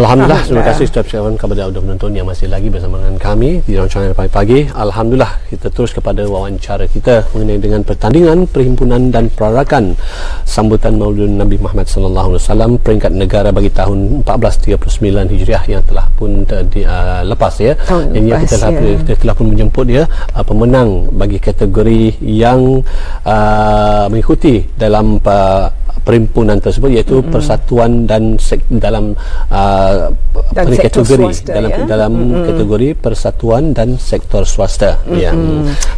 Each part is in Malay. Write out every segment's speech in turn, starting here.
Alhamdulillah, terima kasih ucapkan kepada audio penonton yang masih lagi bersama dengan kami di rancangan pagi-pagi. Alhamdulillah, kita terus kepada wawancara kita mengenai dengan pertandingan, perhimpunan dan perarakan sambutan Maulid Nabi Muhammad sallallahu alaihi wasallam peringkat negara bagi tahun 1439 Hijriah yang telah pun lepas ya. Ini kita telah pun menjemput ya pemenang bagi kategori yang mengikuti dalam perhimpunan tersebut, iaitu persatuan dan dalam kategori swasta, dalam kategori persatuan dan sektor swasta. Ya.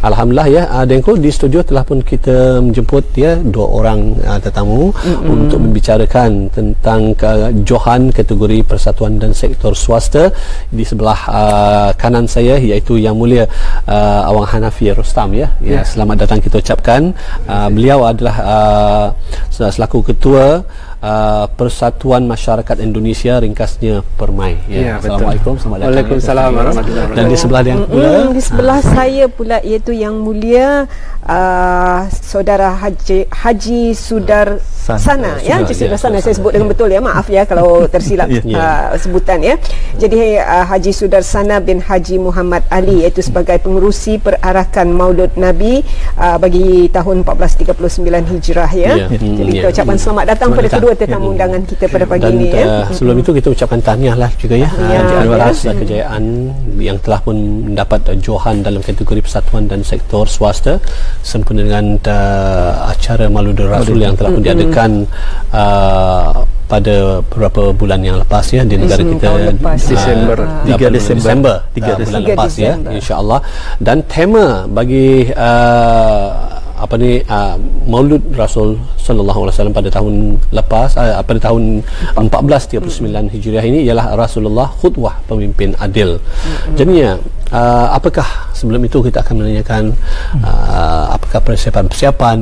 Alhamdulillah ya, Dengko di studio telah pun kita menjemput ya dua orang tetamu untuk membicarakan tentang Johan kategori persatuan dan sektor swasta. Di sebelah kanan saya iaitu Yang Mulia Awang Hanafi Rostam ya. Selamat datang kita ucapkan. Beliau adalah selaku ketua Persatuan Masyarakat Indonesia, ringkasnya Permai. Assalamualaikum. Waalaikumsalam warahmatullahi wabarakatuh. Dan di sebelah yang di sebelah saya pula iaitu Yang Mulia Saudara Haji Sudar Sana ya, Sudar Sana saya sebut dengan betul ya, maaf ya kalau tersilap sebutan ya. Jadi Haji Sudar Sana bin Haji Muhammad Ali, iaitu sebagai pengerusi perarakan Maulud Nabi bagi tahun 1439 Hijrah ya. Jadi kita ucapkan selamat datang pada kedua tetamu undangan kita pada pagi ini ya. Sebelum itu kita ucapkan tahniah lah juga ya atas kejayaan yang telah pun mendapat Johan dalam kategori persatuan dan sektor swasta sempena dengan acara Maulid Rasul yang telah pun diadakan pada beberapa bulan yang lepas ya di negara kita, 3 Desember bulan lepas ya, insya-Allah. Dan tema bagi Maulud Rasul sallallahu alaihi wasallam pada tahun lepas, pada tahun 1439 Hijriah ini ialah Rasulullah khutwah pemimpin adil. Jadinya apakah sebelum itu kita akan menanyakan apakah persiapan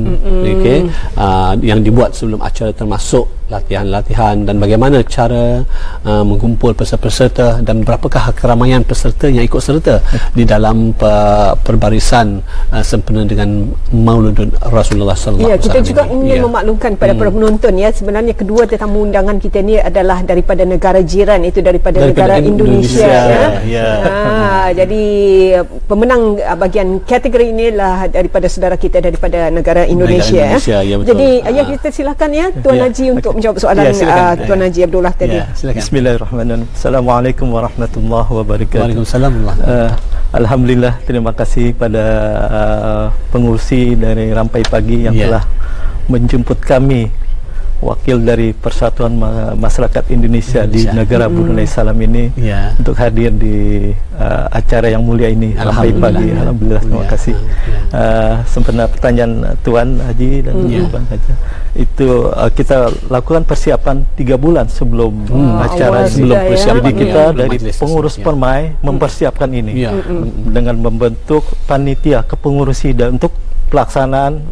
yang dibuat sebelum acara, termasuk latihan-latihan dan bagaimana cara mengumpul peserta-peserta dan berapakah keramaian peserta yang ikut serta di dalam perbarisan sempena dengan Maulud Rasulullah sallallahu alaihi wasallam. Kita juga ingin memaklumkan pada para penonton ya, sebenarnya kedua tetamu undangan kita ni adalah daripada negara jiran, itu daripada negara Indonesia ya. Jadi pemenang bahagian kategori inilah daripada saudara kita daripada negara Indonesia. Ya, jadi ayah kita silakan ya Tuan Haji untuk menjawab soalan Tuan Haji Abdullah tadi. Bismillahirrahmanirrahim. Assalamualaikum warahmatullahi wabarakatuh. Waalaikumsalam. Alhamdulillah, terima kasih pada pengurusi dari Rampai Pagi yang telah menjemput kami, wakil dari Persatuan Masyarakat Indonesia di negara Brunei Salam ini untuk hadir di acara yang mulia ini, Rampai Pagi. Alhamdulillah, terima kasih. Sempena pertanyaan Tuan Haji dan Tuan Haji, itu kita lakukan persiapan 3 bulan sebelum acara, sebelum persiapan. Jadi kita dari pengurus Permai mempersiapkan ini dengan membentuk panitia kepengurusi dan untuk pelaksanaan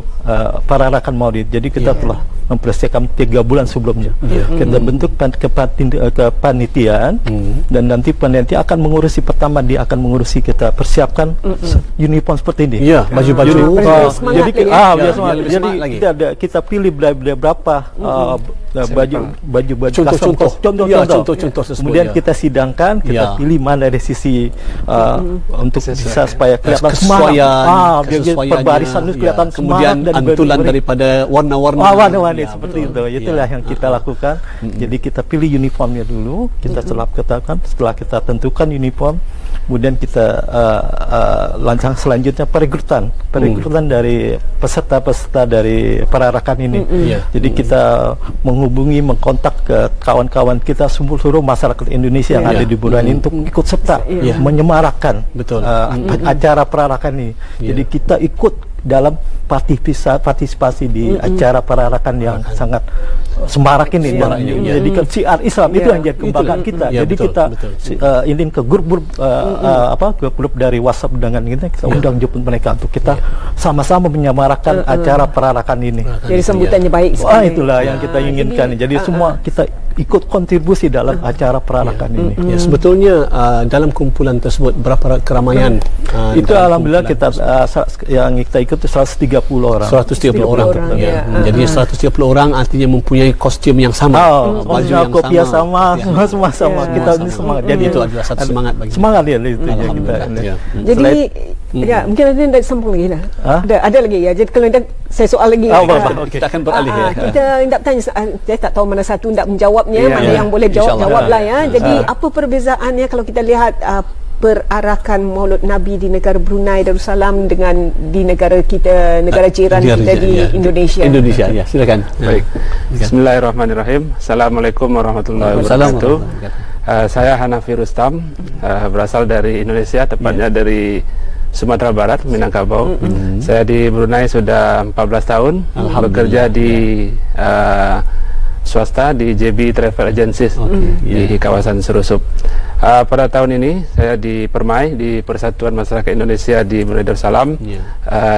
perarakan Maulid. Jadi kita telah mempersiapkan 3 bulan sebelumnya. Kita bentuk kepanitiaan dan nanti panitia akan mengurusi, pertama dia akan mengurusi, kita persiapkan uniform seperti ini. Baju-baju. Jadi kita pilih berapa baju contoh. Kemudian kita sidangkan, kita pilih mana dari sisi untuk bisa supaya kelihatan semangat, perbarisan itu kelihatan semangat, kemudian antulan daripada warna-warna seperti itu. Itulah yang kita lakukan. Jadi kita pilih uniformnya dulu, kita setelah kita tentukan uniform, kemudian kita lancang selanjutnya perekrutan dari peserta-peserta dari perarakan ini. Jadi kita menghubungi, mengkontak ke kawan-kawan kita seluruh masyarakat Indonesia yang ada di Brunei untuk ikut serta menyemarakkan acara perarakan ini. Jadi kita ikut dalam partisipasi di acara perarakan yang sangat semarak ini. Jadi siar Islam itu yang jadi kebanggaan kita. Jadi kita ingin ke grup-grup grup dari WhatsApp dengan kita undang jemput mereka untuk kita sama-sama menyemarakkan acara perarakan ini. Jadi sambutannya baik. Itulah yang kita inginkan. Jadi semua kita ikut kontribusi dalam acara perarakan ini. Ya, sebetulnya dalam kumpulan tersebut berapa keramaian? Itu alhamdulillah kita yang kita ikut 130 orang. 130 orang. Ya. Jadi 130 orang artinya mempunyai kostum yang sama, baju yang kopiah sama, semua sama. Kita ini semangat. Jadi itu adalah satu semangat bagi semangat ya itu kita. Jadi ya, mungkin ada yang sambung lagi lah. Ada lagi ya. Jadi kalau saya soal lagi. Kita akan beralih ya. Kita hendak tanya, saya tak tahu mana satu hendak menjawabnya, mana yang boleh jawablah ya. Jadi apa perbezaannya kalau kita lihat perarakan Maulud Nabi di negara Brunei Darussalam dengan di negara kita, negara jiran kita di Indonesia? Indonesia, ya. Silakan. Baik. Bismillahirrahmanirrahim. Assalamualaikum warahmatullahi wabarakatuh. Saya Hanafi Rustam, berasal dari Indonesia, tepatnya dari Sumatera Barat, Minangkabau. Saya di Brunei sudah 14 tahun, bekerja di swasta di JB Travel Agencies di kawasan Serusup. Pada tahun ini saya di Permai, di Persatuan Masyarakat Indonesia di Brunei Darussalam,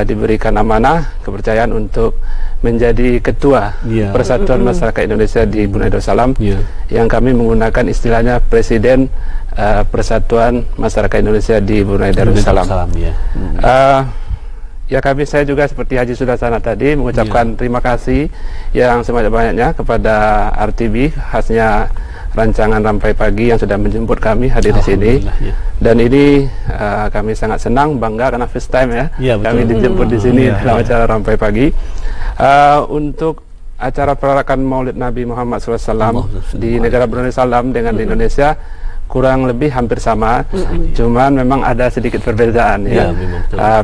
diberikan amanah kepercayaan untuk menjadi ketua Persatuan Masyarakat Indonesia di Brunei Darussalam, yang kami menggunakan istilahnya Presiden Persatuan Masyarakat Indonesia di Brunei Darussalam. Ya, saya juga seperti Haji Sudasana tadi mengucapkan terima kasih yang sebanyak-banyaknya kepada RTB, khasnya rancangan Rampai Pagi yang sudah menjemput kami hadir di sini. Dan ini kami sangat senang, bangga karena first time kami dijemput di sini dalam acara Rampai Pagi. Untuk acara perarakan Maulid Nabi Muhammad SAW di negara Brunei Darussalam dengan di Indonesia kurang lebih hampir sama, cuman memang ada sedikit perbedaan ya.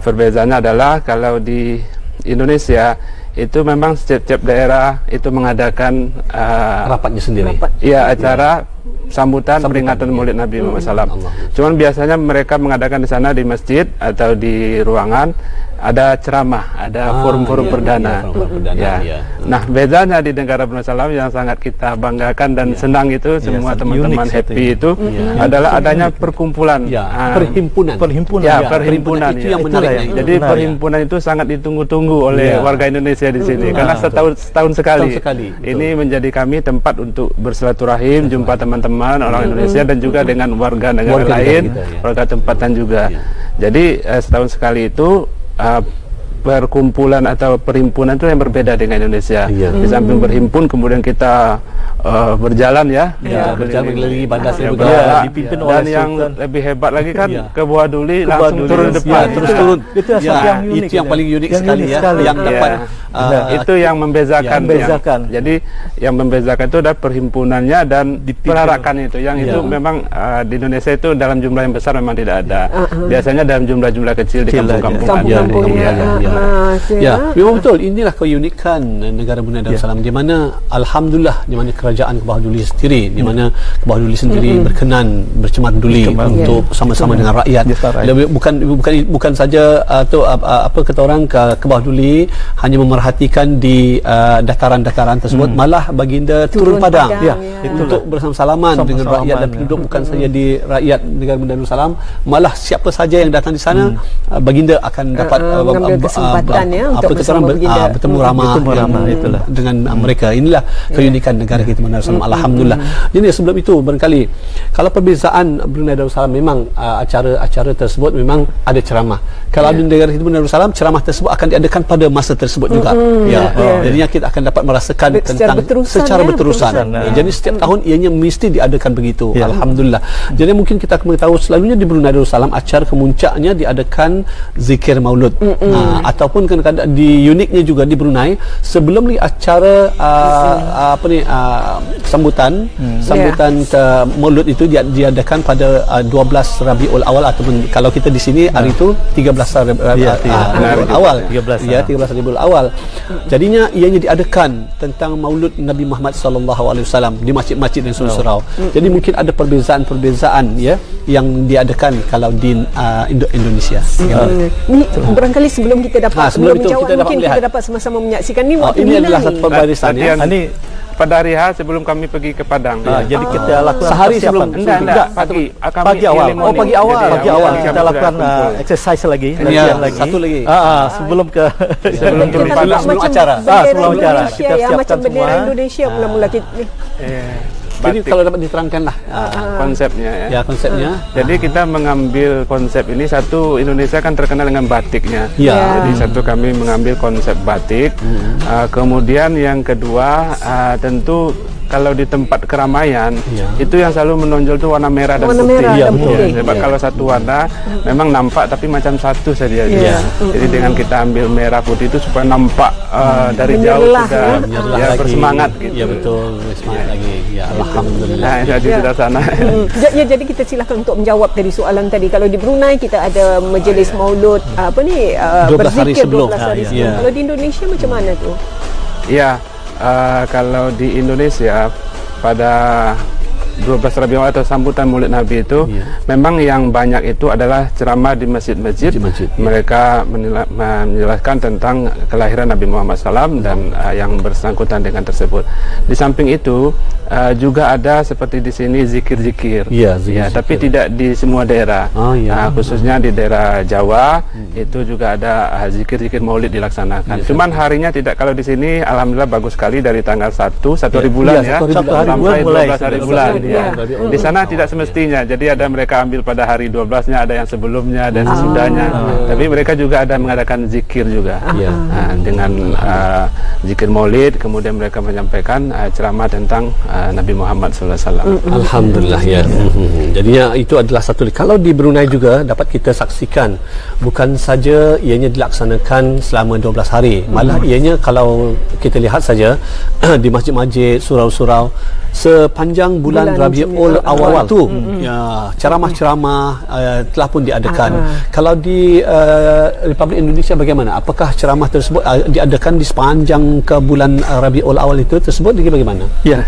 Perbedaannya adalah kalau di Indonesia itu memang setiap daerah itu mengadakan rapatnya sendiri. Iya, acara sambutan peringatan Maulid Nabi Muhammad SAW. Cuman biasanya mereka mengadakan di sana di masjid atau di ruangan, ada ceramah, ada forum-forum perdana. Nah, bedanya di negara Brunei Darussalam yang sangat kita banggakan dan senang itu, semua teman-teman happy itu adalah adanya perkumpulan, perhimpunan. Itu yang menarik. Jadi perhimpunan itu sangat ditunggu-tunggu oleh warga Indonesia di sini, karena setahun sekali. Ini menjadi kami tempat untuk bersilaturahim, jumpa teman-teman orang Indonesia dan juga dengan warga negara lain, warga tempatan juga. Jadi setahun sekali itu perkumpulan atau perhimpunan itu yang berbeda dengan Indonesia. Di samping berhimpun, kemudian kita berjalan berjalan bandar dipimpin oleh dan yang lebih hebat lagi kan ke Buah Duli langsung turun depan, terus turun. Itu yang paling unik sekali ya, yang dapat itu yang membezakan. Jadi yang membezakan itu adalah perhimpunannya dan perarakan itu. Yang itu memang di Indonesia itu dalam jumlah yang besar memang tidak ada. Biasanya dalam jumlah-jumlah kecil di kampung-kampung. Ya, memang betul. Inilah keunikan negara Brunei Darussalam, di mana alhamdulillah, di mana kerajaan Kebawah Duli sendiri, di mana Kebawah Duli sendiri berkenan bercemar duli untuk sama-sama dengan rakyat. Bukan saja apa kata orang, Kebawah Duli hanya memerhatikan di dataran-dataran tersebut, malah baginda turun padang untuk bersama-salaman dengan rakyat dan penduduk, bukan saja di rakyat negara Brunei Darussalam, malah siapa saja yang datang di sana baginda akan dapat kesempatan untuk bertemu ramah dengan mereka. Inilah keunikan negara kita Brunei Darussalam, alhamdulillah. Jadi sebelum itu barangkali kalau perbezaan Brunei Darussalam, memang acara-acara tersebut memang ada ceramah. Kalau di negara kita Brunei Darussalam, ceramah tersebut akan diadakan pada masa tersebut juga. Jadinya kita akan dapat merasakan tentang secara berterusan. Jadi setiap tahun ianya mesti diadakan begitu. Alhamdulillah. Jadi mungkin kita mengetahui selalunya di Brunei Darussalam acara kemuncaknya diadakan zikir Maulud. Ataupun kadang-kadang di uniknya juga di Brunei, sebelum acara sambutan Maulud itu diadakan pada 12 Rabiul Awal, ataupun kalau kita di sini hari itu 13 Rabiul Awal. 13 Rabiul Awal. Jadinya ianya diadakan tentang Maulud Nabi Muhammad SAW di masjid-masjid dan surau-surau. Jadi mungkin ada perbezaan yang diadakan kalau di Indonesia. Ini barangkali sebelum kita dapat mungkin kita dapat sama-sama menyaksikan ni waktu ini adalah satu pembarisan ini pada hari H sebelum kami pergi ke Padang. Jadi kita lakukan sehari sebelum pagi awal. Pagi awal kita lakukan exercise lagi, latihan lagi. Satu lagi. Sebelum ke sebelum acara. Sebelum acara kita siapkan macam bendera Indonesia mula-mula kita. Jadi kalau dapat diterangkanlah konsepnya ya. Ya, konsepnya. Jadi kita mengambil konsep ini, satu, Indonesia kan terkenal dengan batiknya. Ya. Jadi satu, kami mengambil konsep batik. Kemudian yang kedua, tentu kalau di tempat keramaian itu yang selalu menonjol itu warna merah dan putih. Iya, Sebab kalau satu warna memang nampak tapi macam satu saja. Jadi dengan kita ambil merah putih itu supaya nampak dari jauh sudah bersemangat gitu. Ya betul, bersemangat lagi. Ya, alhamdulillah. Jadi sudah sana. Ya, jadi kita silakan untuk menjawab dari soalan tadi. Kalau di Brunei kita ada majlis maulud 12 hari berzikir sebelum. 12 hari sebelum. Kalau di Indonesia macam mana tu? Ya, kalau di Indonesia pada 12 Rabiul Awal atau sambutan Maulid Nabi itu memang yang banyak itu adalah ceramah di masjid-masjid. Mereka menjelaskan tentang kelahiran Nabi Muhammad SAW dan yang bersangkutan dengan tersebut. Di samping itu juga ada seperti di sini zikir-zikir. Tapi tidak di semua daerah. Khususnya di daerah Jawa itu juga ada zikir-zikir Maulid dilaksanakan. Cuman harinya tidak. Kalau di sini alhamdulillah bagus sekali dari tanggal 1 hari bulan sampai 12 hari bulan. Di sana tidak semestinya. Jadi ada mereka ambil pada hari 12-nya, ada yang sebelumnya dan sesudahnya. Tapi mereka juga ada mengadakan zikir juga. Dengan zikir Maulid, kemudian mereka menyampaikan ceramah tentang Nabi Muhammad SAW. Alhamdulillah ya. Jadinya itu adalah satu. Kalau di Brunei juga dapat kita saksikan, bukan saja ianya dilaksanakan selama 12 hari, malah ianya kalau kita lihat saja di masjid-masjid, surau-surau sepanjang bulan Rabiul Awal itu ceramah-ceramah telah pun diadakan. Kalau di Republik Indonesia bagaimana? Apakah ceramah tersebut diadakan di sepanjang ke bulan Rabiul Awal itu tersebut bagaimana? Ya,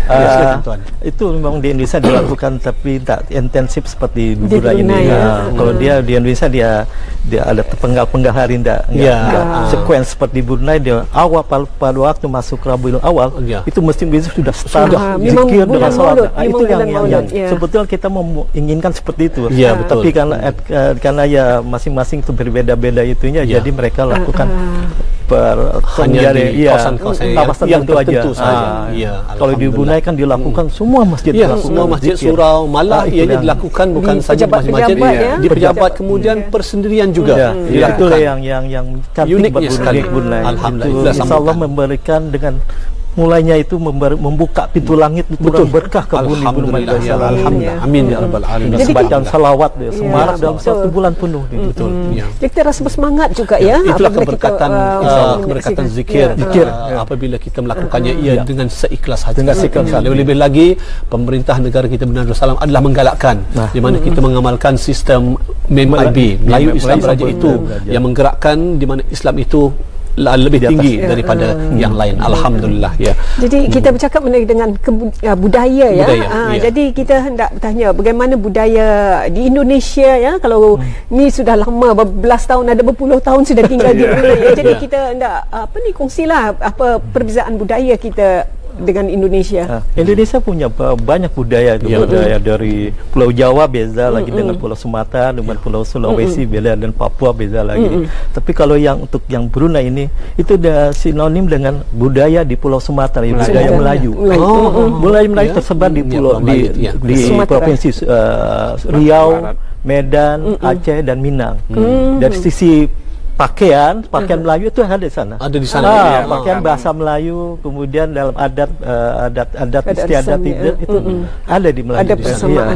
itu memang di Indonesia dilakukan tapi tak intensif seperti di Brunei ini. Kalau dia di Indonesia dia ada penggal-penggal hari enggak sekuens seperti Brunei. Dia awal pada waktu masuk Rabiul Awal itu mesti sudah start zikir dengan salat. Itu yang sebetulnya kita menginginkan seperti itu. Tapi karena ya masing-masing itu berbeda-beda itunya, jadi mereka lakukan hanya di kawasan yang tertentu saja. Kalau di Brunei kan dilakukan semua masjid, semua masjid surau, malah ianya dilakukan bukan saja masjid-masjid di pejabat, kemudian persendirian juga. Itulah yang cantik buat Brunei. Alhamdulillah, insyaallah memberikan dengan mulainya itu membuka pintu langit turun berkah ke bumi Malaysia. Alhamdulillah. Amin ya rabbal alamin. Jadi bacaan salawat semarak dalam satu bulan penuh. Betul. Jadi kita rasa bersemangat juga ya. Itulah keberkatan zikir. Apabila kita melakukannya dengan seikhlas hati. Lebih-lebih lagi pemerintah negara kita Brunei Darussalam adalah menggalakkan di mana kita mengamalkan sistem MIB, Melayu Islam Raja itu yang menggerakkan di mana Islam itu lebih tinggi daripada yang lain. Alhamdulillah ya. Jadi kita bercakap dengan budaya ya. Jadi kita hendak bertanya bagaimana budaya di Indonesia ya. Kalau ni sudah lama berbelas tahun, ada berpuluh tahun sudah tinggal di Brunei. Jadi kita hendak kongsilah apa perbezaan budaya kita dengan Indonesia. Indonesia punya banyak budaya itu. Budaya dari Pulau Jawa beza lagi dengan Pulau Sumatera, dengan Pulau Sulawesi beda, dan Papua beza lagi. Tapi kalau untuk yang Brunei ini itu sudah sinonim dengan budaya di Pulau Sumatera, budaya Melayu. Budaya Melayu tersebar di pulau di provinsi Riau, Medan, Aceh dan Minang. Dari sisi pakaian Melayu itu ada di sana. Ada di sana. Pakaian bahasa Melayu, kemudian dalam adat istiadat itu ada di Melayu. Ada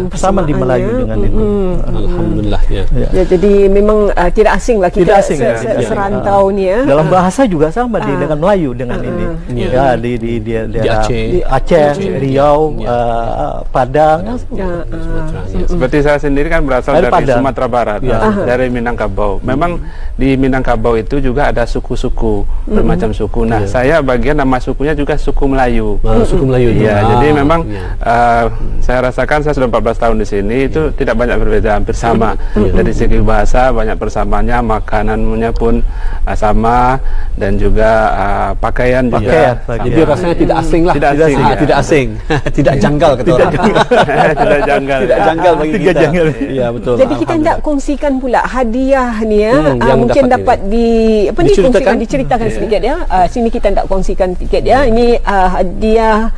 persamaan di Melayu dengan itu. Alhamdulillah ya. Jadi memang tidak asing lah kita serantau ni ya. Dalam bahasa juga sama dengan Melayu dengan ini. Di Aceh, Riau, Padang. Seperti saya sendiri kan berasal dari Sumatera Barat, dari Minangkabau. Memang di Minangkabau itu juga ada suku-suku, bermacam suku. Nah, saya bagian nama sukunya juga suku Melayu. Suku Melayu. Jadi memang saya rasakan saya sudah 14 tahun di sini itu tidak banyak berbeda, hampir sama. Dari segi bahasa banyak persamaannya, makanannya pun sama, dan juga pakaian juga. Jadi rasanya tidak asing lah. Tidak asing. Tidak janggal kata orang. Tidak janggal. Tidak janggal bagi kita. Ya, betul. Jadi kita hendak kongsikan pula hadiah ni ya. Mungkin dapat diceritakan sedikit ya. Sini kita hendak kongsikan sedikit ya. Ini hadiah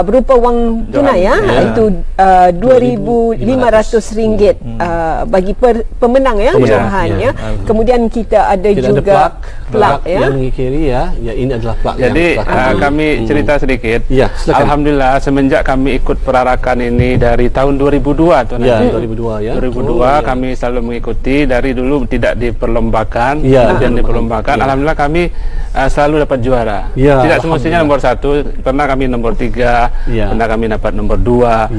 berupa wang tunai itu RM2,500 bagi pemenang Johan kemudian kita ada juga plak yang mengikiri ini adalah plak. Jadi kami cerita sedikit. Alhamdulillah semenjak kami ikut perarakan ini dari tahun 2002 2002 kami selalu mengikuti, dari dulu tidak diperlombakan dan diperlombakan. Alhamdulillah kami selalu dapat juara. Tidak semestinya nomor 1, pernah kami nomor 3, pernah kami dapat nomor 2.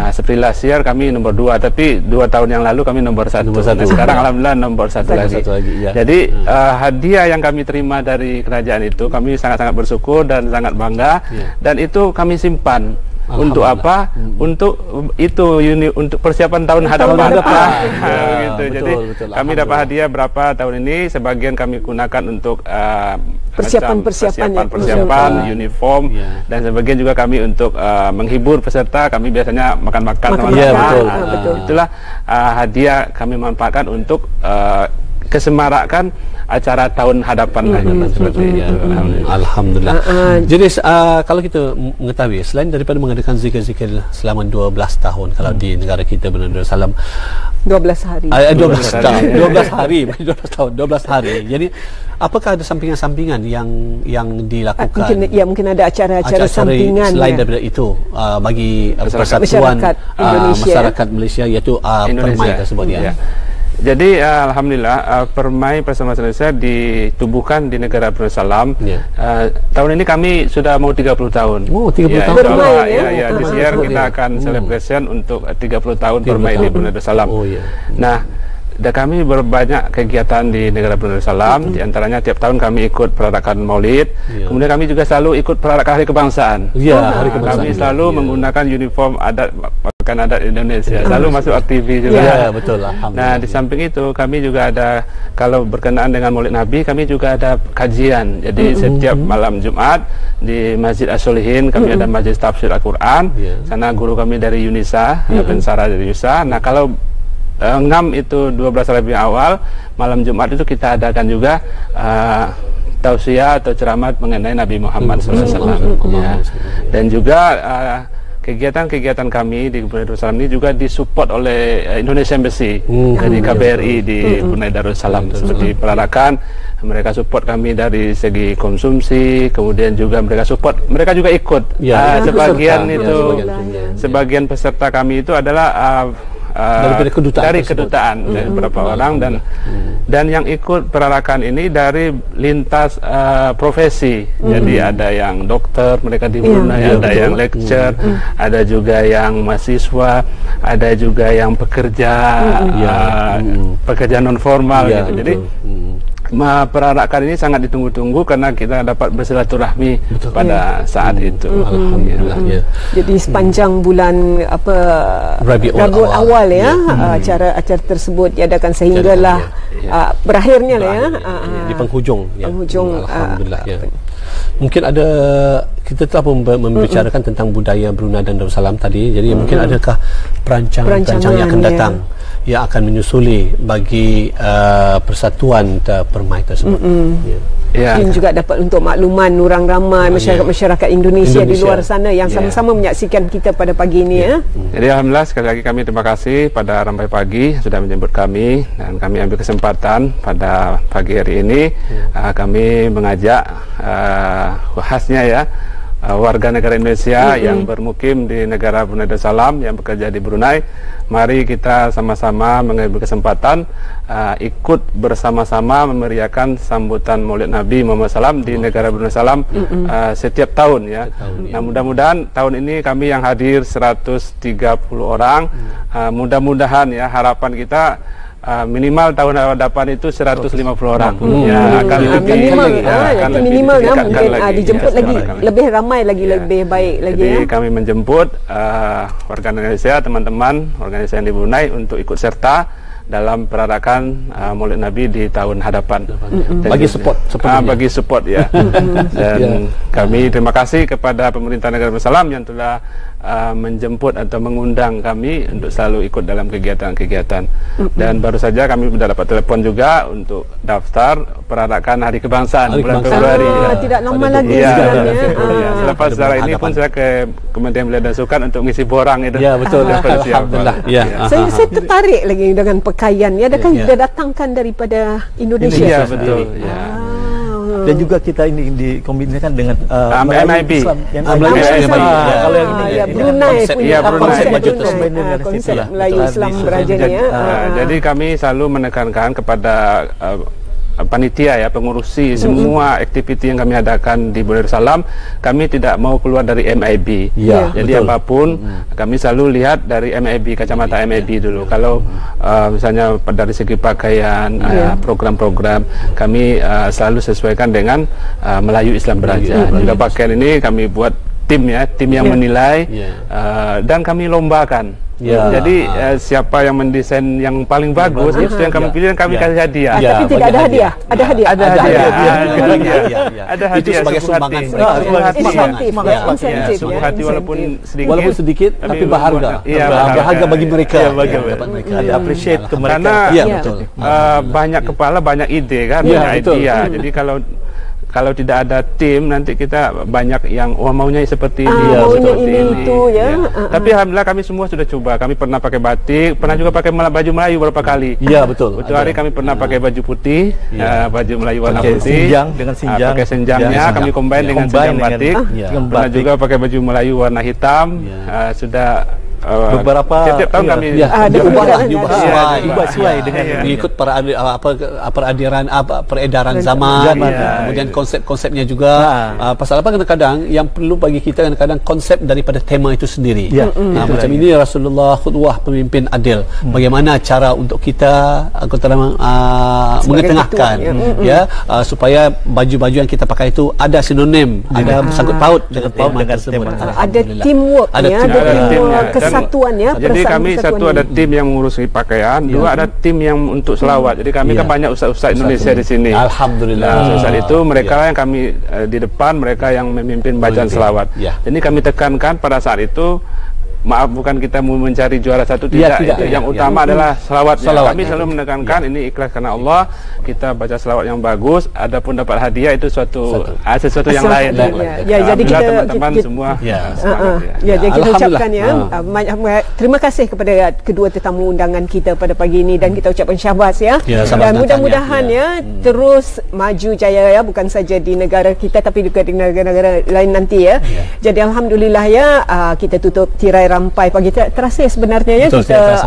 Seperti last year kami nomor 2, tapi 2 tahun yang lalu kami nomor 1. Nah, sekarang alhamdulillah nomor 1 lagi. Jadi hadiah yang kami terima dari kerajaan itu kami sangat-sangat bersyukur dan sangat bangga, dan itu kami simpan. Untuk apa? Untuk itu untuk persiapan tahun hadapan. Gitu. Jadi kami dapat hadiah berapa tahun ini, sebagian kami gunakan untuk persiapan uniform, dan sebagian juga kami untuk menghibur peserta. Kami biasanya makan-makan sama-sama. Itulah hadiah kami manfaatkan untuk kesemarakan acara tahun hadapan seperti itu. Alhamdulillah. Jadi kalau kita mengetahui, selain daripada mengadakan zikir-zikir selama 12 tahun kalau di negara kita Brunei Darussalam, 12 hari. 12 hari. Jadi apakah ada sampingan-sampingan yang dilakukan? Mungkin ada acara-acara sampingan selain daripada itu bagi persatuan masyarakat Malaysia, iaitu Permai tersebut Jadi alhamdulillah Permai Persatuan Malaysia ditubuhkan di negara Brunei Darussalam. Tahun ini kami sudah mau 30 tahun. 30 tahun. This year kita akan celebration untuk 30 tahun Permai di Brunei Darussalam. Nah, kami berbanyak kegiatan di negara Brunei Darussalam. Di antaranya tiap tahun kami ikut perarakan Maulid. Kemudian kami juga selalu ikut perarakan Hari Kebangsaan. Kami selalu menggunakan uniform adat adat Indonesia, selalu masuk aktivis juga. Betul. Nah, di samping itu kami juga ada, kalau berkenaan dengan Maulid Nabi, kami juga ada kajian. Jadi setiap malam Jumat di Masjid As-Solihin kami ada majlis tafsir Al-Quran. Sana guru kami dari Yunisa, pensara dari Yunisa. Nah, kalau ngam itu 12 Rabiul Awal, malam Jumat itu kita adakan juga tausiah atau ceramah mengenai Nabi Muhammad SAW. Dan juga kegiatan-kegiatan kami di Brunei Darussalam ini juga disupport oleh Indonesia Embassy dari KBRI di Brunei Darussalam. Seperti perarakan, mereka support kami dari segi konsumsi, kemudian juga mereka juga ikut. Sebagian peserta kami itu adalah dari kedutaan dari beberapa orang, dan yang ikut perarakan ini dari lintas profesi. Jadi ada yang dokter, mereka di Brunei, ada yang lecture, ada juga yang mahasiswa, ada juga yang pekerja pekerja non formal gitu. Jadi perarakan ini sangat ditunggu-tunggu karena kita dapat bersilaturahmi pada saat itu. Alhamdulillah. Jadi sepanjang bulan Rabiul Awal acara tersebut diadakan sehinggalah berakhirnya di penghujung. Alhamdulillah. Mungkin ada, kita telah membicarakan tentang budaya Brunei dan Darussalam tadi. Jadi mungkin adakah perancangan yang akan datang yang akan menyusuli bagi persatuan Permai tersebut? Mungkin juga dapat untuk makluman orang ramai masyarakat Indonesia di luar sana yang sama-sama menyaksikan kita pada pagi ini. Jadi alhamdulillah sekali lagi kami terima kasih pada Rampai Pagi sudah menjemput kami, dan kami ambil kesempatan pada pagi hari ini kami mengajak khasnya warga negara Indonesia yang bermukim di negara Brunei Darussalam, yang bekerja di Brunei. Mari kita sama-sama mengambil kesempatan ikut bersama-sama memeriahkan sambutan Maulid Nabi Muhammad SAW di negara Brunei Darussalam setiap tahun Nah, mudah-mudahan tahun ini kami yang hadir 130 orang. Mudah-mudahan harapan kita minimal tahun hadapan itu 150 orang. Akan minimal mungkin dijemput lagi lebih ramai lagi, lebih baik lagi. Jadi kami menjemput warga Indonesia, teman-teman organisasi yang di Brunei untuk ikut serta dalam perarakan Maulid Nabi di tahun hadapan. Bagi support Dan kami terima kasih kepada pemerintah negara Darussalam yang telah menjemput atau mengundang kami untuk selalu ikut dalam kegiatan-kegiatan. Dan baru saja kami sudah dapat telepon juga untuk daftar peranakan Hari Kebangsaan bulan Februari. Tidak lama lagi sebenarnya. Selepas secara ini pun saya ke Kementerian Belia dan Sukan untuk ngisi borang itu. Ya, betul. Alhamdulillah. Ya. Saya tertarik lagi dengan pakaian. Adakah kita datangkan daripada Indonesia? Iya, betul. Dan juga kita ini dikombinasikan dengan MIB. Kalau yang ini Brunei punya konsep Melayu Islam Beraja ni. Jadi kami selalu menekankan kepada panitia ya, pengurusi semua aktiviti yang kami adakan di Darussalam, kami tidak mau keluar dari MIB. Jadi apapun kami selalu lihat dari MIB, kacamata MIB dulu. Kalau misalnya dari segi pakaian, program-program kami selalu sesuaikan dengan Melayu Islam Beraja. Juga pakaian ini kami buat tim ya, tim yang menilai dan kami lombakan. Jadi siapa yang mendesain yang paling bagus itu yang kami pilih dan kami kasih hadiah. Tapi tidak ada hadiah. Ada hadiah. Ada hadiah. Itu sebagai sumbangan insentif. Sebuah hati walaupun sedikit tapi berharga. Berharga bagi mereka. Ada appreciate ke mereka. Karena banyak kepala, banyak ide kan, banyak idea. Jadi kalau tidak ada tim, nanti kita banyak yang maunya seperti ini, seperti ini. Tapi alhamdulillah kami semua sudah coba. Kami pernah pakai batik, pernah juga pakai baju Melayu beberapa kali. Iya, betul. Betul, hari kami pernah pakai baju putih, baju Melayu warna putih. Senjang dengan senjang. Pakai senjangnya kami combine dengan senjang batik. Pernah juga pakai baju Melayu warna hitam. Sudah beberapa tiap tahun kami diubah sesuai dengan mengikut peredaran zaman, kemudian konsep-konsepnya juga. Pasal apa kadang-kadang yang perlu bagi kita kadang-kadang konsep daripada tema itu sendiri. Macam ini Rasulullah khutbah pemimpin adil. Bagaimana cara untuk kita mengetengahkan supaya baju-baju yang kita pakai itu ada sinonim, ada sangkut paut dengan tema tersebut. Ada teamwork, ada kesatuan ya. Jadi kami satu ada tim yang mengurusi pakaian, dua ada tim yang untuk selawat. Jadi kami kan banyak ustaz-ustaz Indonesia di sini. Alhamdulillah. Saat itu mereka yang kami di depan, mereka yang memimpin bacaan selawat. Jadi kami tekankan pada saat itu, maaf bukan kita mau mencari juara satu, tidak. Yang utama adalah selawatnya. Kami selalu menekankan ini ikhlas karena Allah, kita baca selawat yang bagus, adapun dapat hadiah itu sesuatu yang lain. Jadi kita teman-teman semua jadi kita ucapkan terima kasih kepada kedua tetamu undangan kita pada pagi ini, dan kita ucapkan syahbaz dan mudah-mudahan terus maju jaya bukan saja di negara kita tapi juga di negara-negara lain nanti Jadi alhamdulillah kita tutup tirai rampai pagi. Terasa sebenarnya kita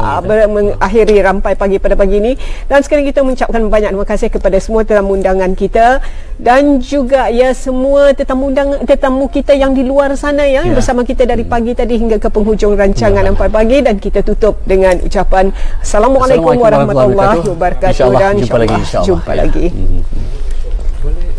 mengakhiri rampai pagi pada pagi ini, dan sekarang kita mengucapkan banyak terima kasih kepada semua tetamu undangan kita, dan juga semua tetamu kita yang di luar sana bersama kita dari pagi tadi hingga ke penghujung rancangan rampai pagi, dan kita tutup dengan ucapan Assalamualaikum warahmatullahi wabarakatuh, dan jumpa lagi. Boleh.